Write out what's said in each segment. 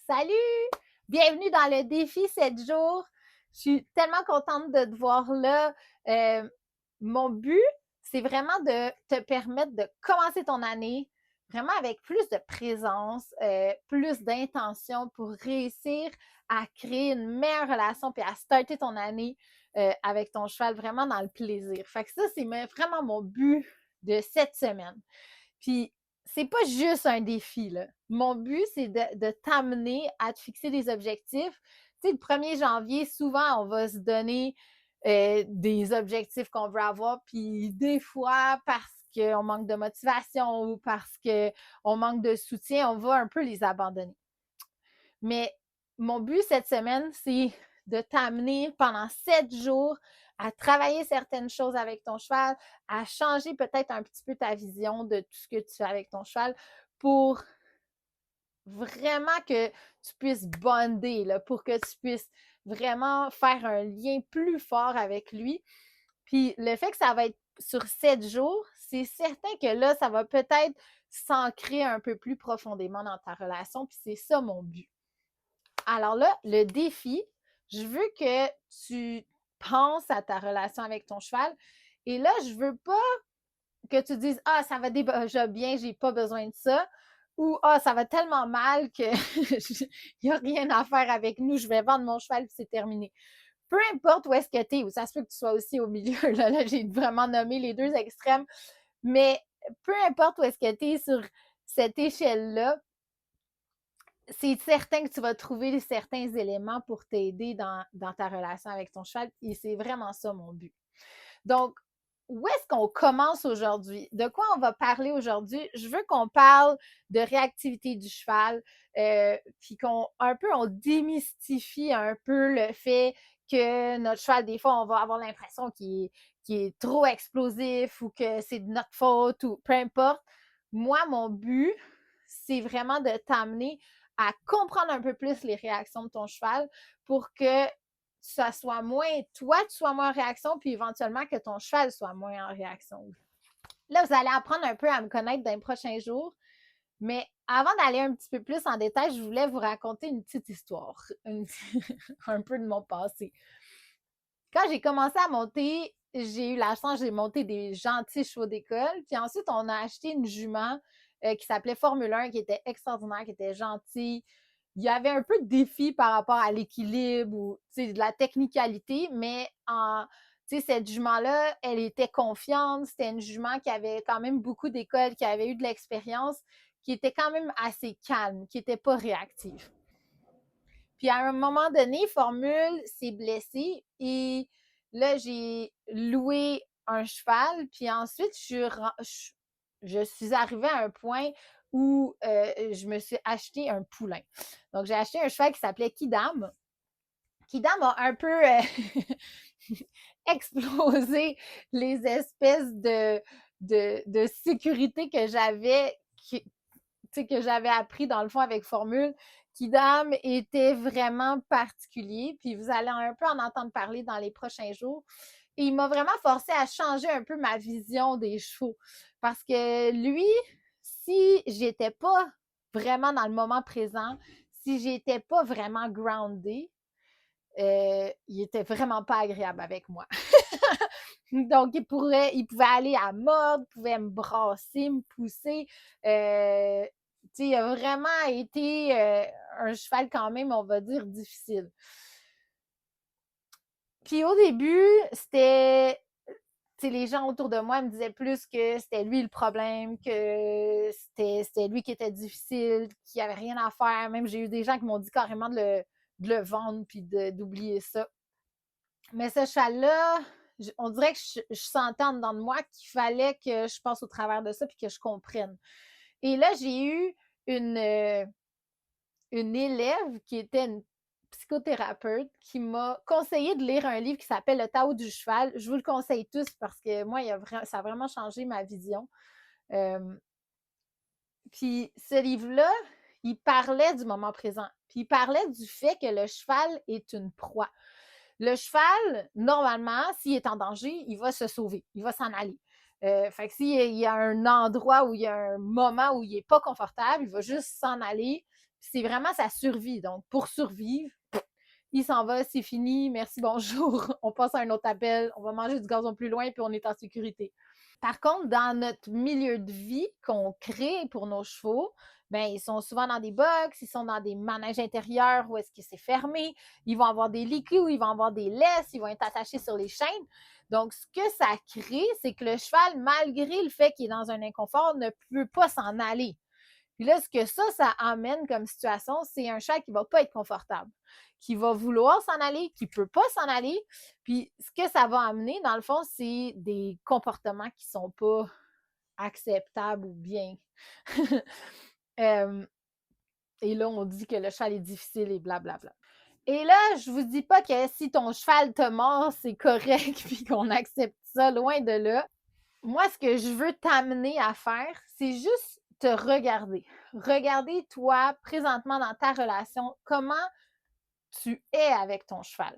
Salut! Bienvenue dans le défi 7 jours. Je suis tellement contente de te voir là. Euh, Mon but, c'est vraiment de te permettre de commencer ton année vraiment avec plus de présence, plus d'intention pour réussir à créer une meilleure relation puis à starter ton année avec ton cheval vraiment dans le plaisir. Fait que ça, c'est vraiment mon but de cette semaine. Puis, c'est pas juste un défi, là. Mon but, c'est de t'amener à te fixer des objectifs. Tu sais, le 1er janvier, souvent, on va se donner des objectifs qu'on veut avoir, puis des fois, parce qu'on manque de motivation ou parce qu'on manque de soutien, on va un peu les abandonner. Mais mon but cette semaine, c'est de t'amener pendant 7 jours à travailler certaines choses avec ton cheval, à changer peut-être un petit peu ta vision de tout ce que tu fais avec ton cheval pour vraiment que tu puisses bonder, là, pour que tu puisses vraiment faire un lien plus fort avec lui. Puis le fait que ça va être sur 7 jours, c'est certain que là, ça va peut-être s'ancrer un peu plus profondément dans ta relation. Puis c'est ça mon but. Alors là, le défi, je veux que tu penses à ta relation avec ton cheval. Et là, je veux pas que tu dises ah, ça va déjà bien, j'ai pas besoin de ça. Ou ah, ça va tellement mal que il n'y a rien à faire avec nous, je vais vendre mon cheval et c'est terminé. Peu importe où est-ce que tu es, ou ça se peut que tu sois aussi au milieu, là j'ai vraiment nommé les deux extrêmes, mais peu importe où est-ce que tu es sur cette échelle-là, c'est certain que tu vas trouver certains éléments pour t'aider dans ta relation avec ton cheval et c'est vraiment ça mon but. Donc, où est-ce qu'on commence aujourd'hui? De quoi on va parler aujourd'hui? Je veux qu'on parle de réactivité du cheval, puis on démystifie un peu le fait que notre cheval, des fois, on va avoir l'impression qu'il est trop explosif ou que c'est de notre faute ou peu importe. Moi, mon but, c'est vraiment de t'amener à comprendre un peu plus les réactions de ton cheval pour que ça soit moins, toi, tu sois moins en réaction, puis éventuellement que ton cheval soit moins en réaction. Là, vous allez apprendre un peu à me connaître dans les prochains jours. Mais avant d'aller un petit peu plus en détail, je voulais vous raconter une petite histoire, un peu de mon passé. Quand j'ai commencé à monter, j'ai eu la chance, j'ai monté des gentils chevaux d'école. Puis ensuite, on a acheté une jument qui s'appelait Formule 1, qui était extraordinaire, qui était gentille. Il y avait un peu de défi par rapport à l'équilibre ou de la technicalité, mais cette jument-là, elle était confiante. C'était une jument qui avait quand même beaucoup d'école, qui avait eu de l'expérience, qui était quand même assez calme, qui n'était pas réactive. Puis à un moment donné, Formule s'est blessée et là, j'ai loué un cheval. Puis ensuite, je suis arrivée à un point où je me suis acheté un poulain. Donc, j'ai acheté un cheval qui s'appelait Kidam. Kidam a un peu explosé les espèces de sécurité que j'avais appris dans le fond avec Formule. Kidam était vraiment particulier, puis vous allez un peu en entendre parler dans les prochains jours. Et il m'a vraiment forcé à changer un peu ma vision des chevaux. Parce que lui, si j'étais pas vraiment dans le moment présent, si j'étais pas vraiment grounded, il était vraiment pas agréable avec moi. Donc, il pouvait aller à mordre, il pouvait me brasser, me pousser. Il a vraiment été un cheval quand même, on va dire, difficile. Puis au début, les gens autour de moi me disaient plus que c'était lui le problème, que c'était lui qui était difficile, qu'il n'y avait rien à faire. Même j'ai eu des gens qui m'ont dit carrément de le vendre puis d'oublier ça. Mais ce cheval-là, on dirait que je sentais en dedans de moi qu'il fallait que je passe au travers de ça puis que je comprenne. Et là, j'ai eu une élève qui était une psychothérapeute qui m'a conseillé de lire un livre qui s'appelle Le Tao du cheval. Je vous le conseille tous parce que moi, ça a vraiment changé ma vision. Puis ce livre-là, il parlait du moment présent. Puis il parlait du fait que le cheval est une proie. Le cheval, normalement, s'il est en danger, il va se sauver, il va s'en aller. Fait que s'il y a un endroit où il y a un moment où il n'est pas confortable, il va juste s'en aller, c'est vraiment sa survie. Donc, pour survivre, il s'en va, c'est fini, merci, bonjour, on passe à un autre appel, on va manger du gazon plus loin, puis on est en sécurité. Par contre, dans notre milieu de vie qu'on crée pour nos chevaux, ben, ils sont souvent dans des box, ils sont dans des manèges intérieurs où est-ce que c'est fermé, ils vont avoir des liquides, ils vont avoir des laisses, ils vont être attachés sur les chaînes. Donc, ce que ça crée, c'est que le cheval, malgré le fait qu'il est dans un inconfort, ne peut pas s'en aller. Puis là, ce que ça amène comme situation, c'est un chat qui ne va pas être confortable, qui va vouloir s'en aller, qui ne peut pas s'en aller. Puis ce que ça va amener, dans le fond, c'est des comportements qui ne sont pas acceptables ou bien. Et là, on dit que le cheval est difficile et blablabla. Et là, je vous dis pas que si ton cheval te mord, c'est correct puis qu'on accepte ça, loin de là. Moi, ce que je veux t'amener à faire, c'est juste te regarder. Regarder, toi, présentement dans ta relation, comment tu es avec ton cheval.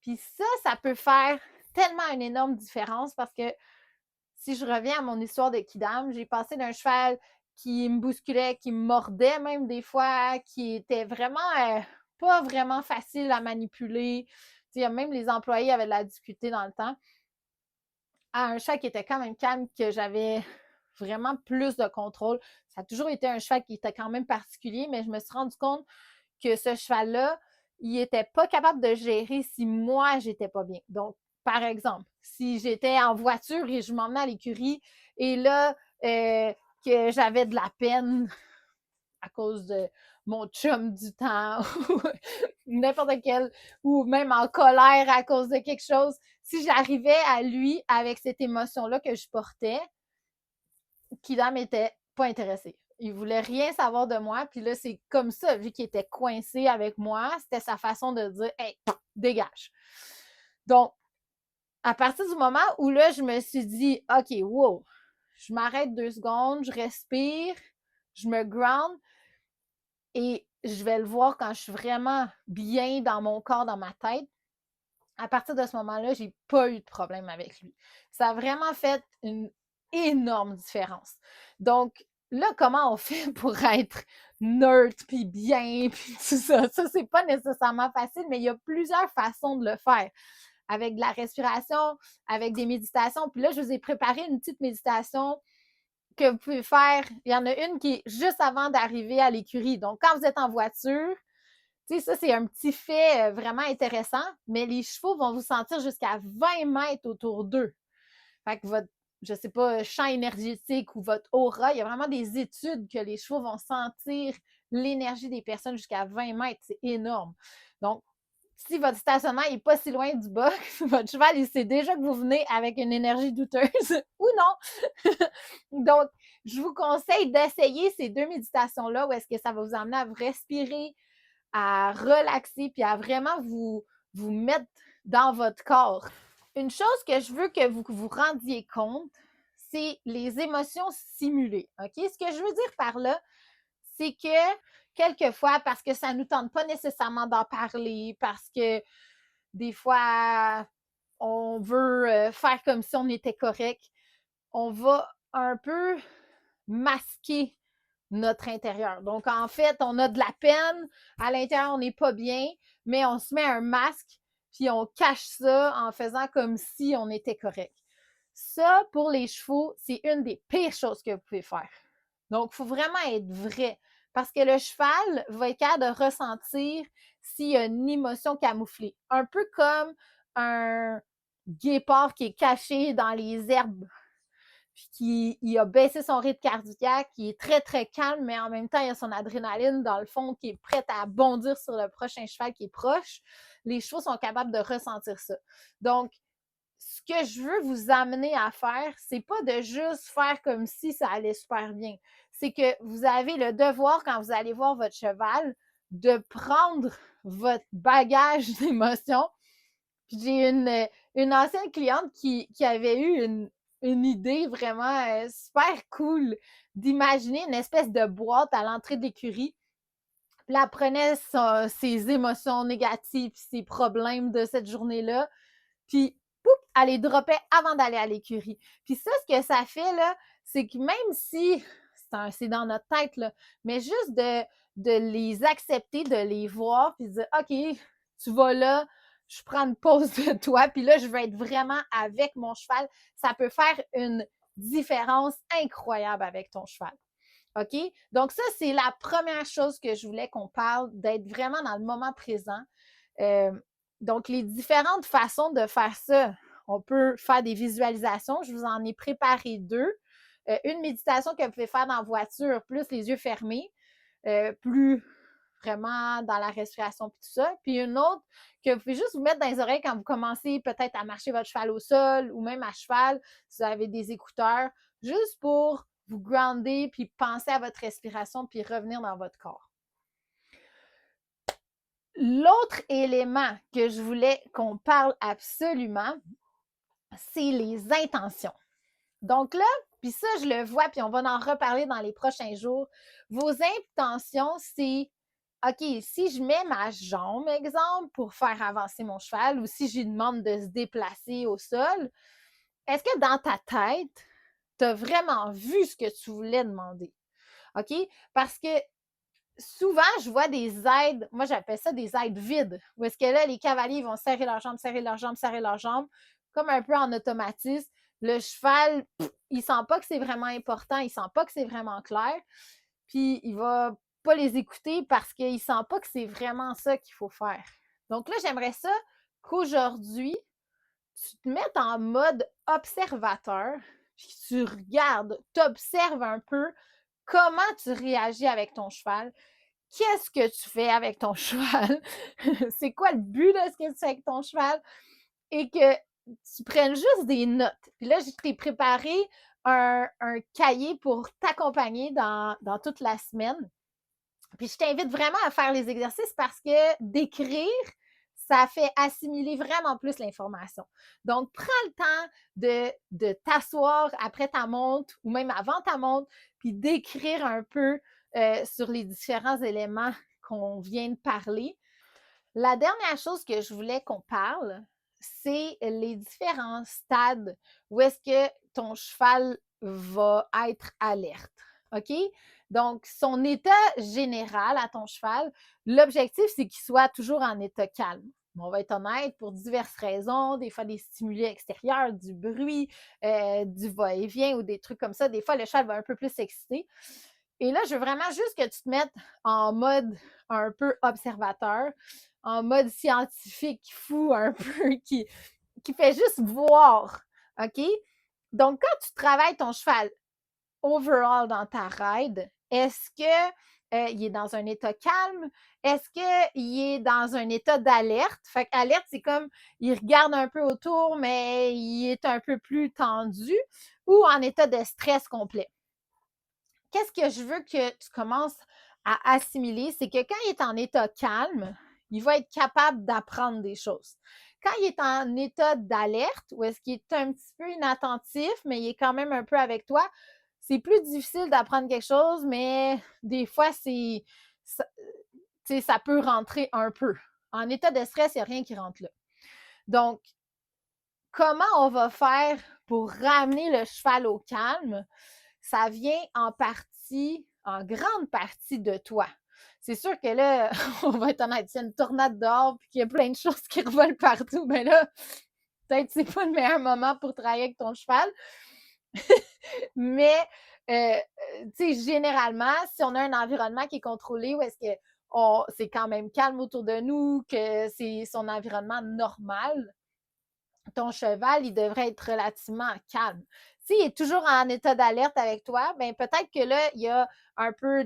Puis ça peut faire tellement une énorme différence parce que si je reviens à mon histoire de Kidam, j'ai passé d'un cheval qui me bousculait, qui me mordait même des fois, qui était vraiment pas vraiment facile à manipuler. Même les employés avaient de la difficulté dans le temps, à un cheval qui était quand même calme, que j'avais vraiment plus de contrôle. Ça a toujours été un cheval qui était quand même particulier, mais je me suis rendu compte que ce cheval-là, il n'était pas capable de gérer si moi, j'étais pas bien. Donc, par exemple, si j'étais en voiture et je m'emmenais à l'écurie et là, que j'avais de la peine à cause de mon chum du temps ou n'importe quel, ou même en colère à cause de quelque chose, si j'arrivais à lui avec cette émotion-là que je portais, Kidam était pas intéressé. Il voulait rien savoir de moi. Puis là, c'est comme ça, vu qu'il était coincé avec moi, c'était sa façon de dire « Hey, dégage! » Donc, à partir du moment où là, je me suis dit « OK, wow, je m'arrête 2 secondes, je respire, je me ground et je vais le voir quand je suis vraiment bien dans mon corps, dans ma tête. » À partir de ce moment-là, j'ai pas eu de problème avec lui. Ça a vraiment fait une énorme différence. Donc, là, comment on fait pour être neutre, puis bien, puis tout ça? Ça, c'est pas nécessairement facile, mais il y a plusieurs façons de le faire. Avec de la respiration, avec des méditations. Puis là, je vous ai préparé une petite méditation que vous pouvez faire. Il y en a une qui est juste avant d'arriver à l'écurie. Donc, quand vous êtes en voiture, tu sais, ça, c'est un petit fait vraiment intéressant, mais les chevaux vont vous sentir jusqu'à 20 mètres autour d'eux. Fait que votre, je sais pas, champ énergétique ou votre aura, il y a vraiment des études que les chevaux vont sentir l'énergie des personnes jusqu'à 20 mètres. C'est énorme. Donc, si votre stationnement n'est pas si loin du box, votre cheval, il sait déjà que vous venez avec une énergie douteuse ou non. Donc, je vous conseille d'essayer ces 2 méditations-là où est-ce que ça va vous amener à vous respirer, à relaxer puis à vraiment vous mettre dans votre corps. Une chose que je veux que vous vous rendiez compte, c'est les émotions simulées. OK? Ce que je veux dire par là, c'est que quelquefois, parce que ça ne nous tente pas nécessairement d'en parler, parce que des fois, on veut faire comme si on était correct, on va un peu masquer notre intérieur. Donc, en fait, on a de la peine, à l'intérieur, on n'est pas bien, mais on se met un masque, puis on cache ça en faisant comme si on était correct. Ça, pour les chevaux, c'est une des pires choses que vous pouvez faire. Donc, il faut vraiment être vrai, parce que le cheval va être capable de ressentir s'il y a une émotion camouflée. Un peu comme un guépard qui est caché dans les herbes puis il a baissé son rythme cardiaque, qui est très, très calme, mais en même temps, il a son adrénaline dans le fond qui est prête à bondir sur le prochain cheval qui est proche. Les chevaux sont capables de ressentir ça. Donc, ce que je veux vous amener à faire, c'est pas de juste faire comme si ça allait super bien. C'est que vous avez le devoir, quand vous allez voir votre cheval, de prendre votre bagage d'émotions. Puis j'ai une ancienne cliente qui avait eu une idée vraiment super cool d'imaginer une espèce de boîte à l'entrée de l'écurie. Puis elle prenait ses émotions négatives, ses problèmes de cette journée-là, puis poup, elle les droppait avant d'aller à l'écurie. Puis ça, ce que ça fait, là, c'est que même si c'est dans notre tête, là, mais juste de les accepter, de les voir, puis de dire, OK, tu vas là, je prends une pause de toi, puis là, je vais être vraiment avec mon cheval. Ça peut faire une différence incroyable avec ton cheval. OK? Donc, ça, c'est la première chose que je voulais qu'on parle, d'être vraiment dans le moment présent. Donc, les différentes façons de faire ça, on peut faire des visualisations. Je vous en ai préparé deux. Une méditation que vous pouvez faire dans la voiture, plus les yeux fermés, plus vraiment dans la respiration puis tout ça. Puis une autre que vous pouvez juste vous mettre dans les oreilles quand vous commencez peut-être à marcher votre cheval au sol ou même à cheval, si vous avez des écouteurs, juste pour vous grounder puis penser à votre respiration puis revenir dans votre corps. L'autre élément que je voulais qu'on parle absolument, c'est les intentions. Donc là, puis ça, je le vois, puis on va en reparler dans les prochains jours. Vos intentions, c'est OK, si je mets ma jambe, exemple, pour faire avancer mon cheval, ou si je lui demande de se déplacer au sol, est-ce que dans ta tête, tu as vraiment vu ce que tu voulais demander? OK? Parce que souvent, je vois des aides, moi j'appelle ça des aides vides, où est-ce que là, les cavaliers vont serrer leurs jambes, serrer leurs jambes, serrer leurs jambes, comme un peu en automatisme. Le cheval, il sent pas que c'est vraiment important, il sent pas que c'est vraiment clair, puis il va pas les écouter parce qu'il sent pas que c'est vraiment ça qu'il faut faire. Donc là, j'aimerais ça qu'aujourd'hui, tu te mettes en mode observateur, puis tu regardes, tu observes un peu comment tu réagis avec ton cheval, qu'est-ce que tu fais avec ton cheval, c'est quoi le but de ce que tu fais avec ton cheval, et que tu prennes juste des notes. Puis là, je t'ai préparé un cahier pour t'accompagner dans toute la semaine. Puis je t'invite vraiment à faire les exercices parce que d'écrire, ça fait assimiler vraiment plus l'information. Donc, prends le temps de t'asseoir après ta montre ou même avant ta montre, puis d'écrire un peu sur les différents éléments qu'on vient de parler. La dernière chose que je voulais qu'on parle, c'est les différents stades où est-ce que ton cheval va être alerte. OK? Donc, son état général à ton cheval, l'objectif, c'est qu'il soit toujours en état calme. On va être honnête, pour diverses raisons, des fois des stimuli extérieurs, du bruit, du va-et-vient ou des trucs comme ça. Des fois, le cheval va un peu plus s'exciter. Et là, je veux vraiment juste que tu te mettes en mode un peu observateur, en mode scientifique fou un peu, qui fait juste voir, OK? Donc, quand tu travailles ton cheval overall dans ta ride, est-ce que il est dans un état calme? Est-ce qu'il est dans un état d'alerte? Fait qu'alerte, c'est comme il regarde un peu autour, mais il est un peu plus tendu, ou en état de stress complet. Qu'est-ce que je veux que tu commences à assimiler? C'est que quand il est en état calme, il va être capable d'apprendre des choses. Quand il est en état d'alerte, ou est-ce qu'il est un petit peu inattentif, mais il est quand même un peu avec toi, c'est plus difficile d'apprendre quelque chose, mais des fois, ça peut rentrer un peu. En état de stress, il n'y a rien qui rentre là. Donc, comment on va faire pour ramener le cheval au calme? Ça vient en grande partie de toi. C'est sûr que là, on va être honnête, c'est une tornade dehors puis qu'il y a plein de choses qui revolent partout, mais là, peut-être que c'est pas le meilleur moment pour travailler avec ton cheval. Mais, tu sais, généralement, si on a un environnement qui est contrôlé, où est-ce que c'est quand même calme autour de nous, que c'est son environnement normal, ton cheval, il devrait être relativement calme. S'il est toujours en état d'alerte avec toi, ben peut-être que là, il y a un peu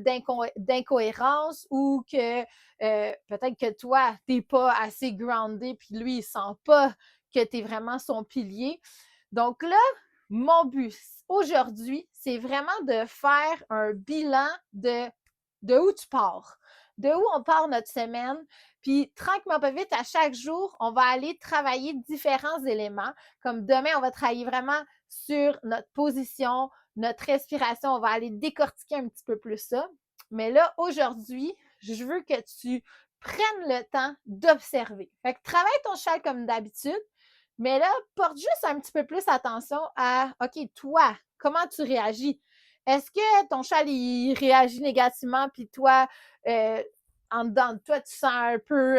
d'incohérence, ou que peut-être que toi, tu n'es pas assez groundé, puis lui, il ne sent pas que tu es vraiment son pilier. Donc là, mon but aujourd'hui, c'est vraiment de faire un bilan de où tu pars, de où on part notre semaine. Puis, tranquillement, pas vite, à chaque jour, on va aller travailler différents éléments. Comme demain, on va travailler vraiment sur notre position, notre respiration. On va aller décortiquer un petit peu plus ça. Mais là, aujourd'hui, je veux que tu prennes le temps d'observer. Fait que travaille ton cheval comme d'habitude, mais là, porte juste un petit peu plus attention à, OK, toi, comment tu réagis? Est-ce que ton cheval, il réagit négativement, puis toi, en dedans de toi, tu sens un peu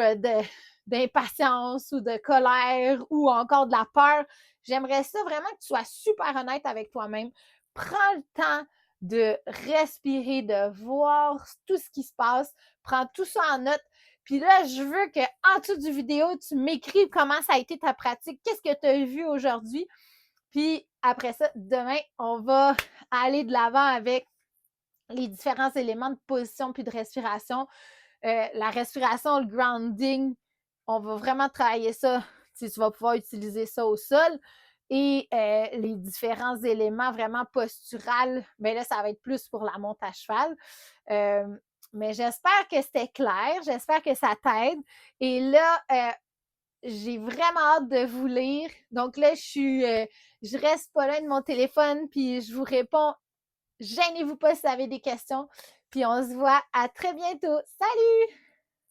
d'impatience ou de colère ou encore de la peur, j'aimerais ça vraiment que tu sois super honnête avec toi-même. Prends le temps de respirer, de voir tout ce qui se passe. Prends tout ça en note. Puis là, je veux qu'en dessous du vidéo, tu m'écrives comment ça a été ta pratique, qu'est-ce que tu as vu aujourd'hui. Puis après ça, demain, on va aller de l'avant avec les différents éléments de position puis de respiration. La respiration, le grounding, on va vraiment travailler ça. Tu vas pouvoir utiliser ça au sol. Et les différents éléments vraiment posturales, bien là, ça va être plus pour la monte à cheval. Mais j'espère que c'était clair. J'espère que ça t'aide. Et là, j'ai vraiment hâte de vous lire. Donc là, je reste pas loin de mon téléphone, puis je vous réponds. Gênez-vous pas si vous avez des questions. Puis on se voit à très bientôt. Salut!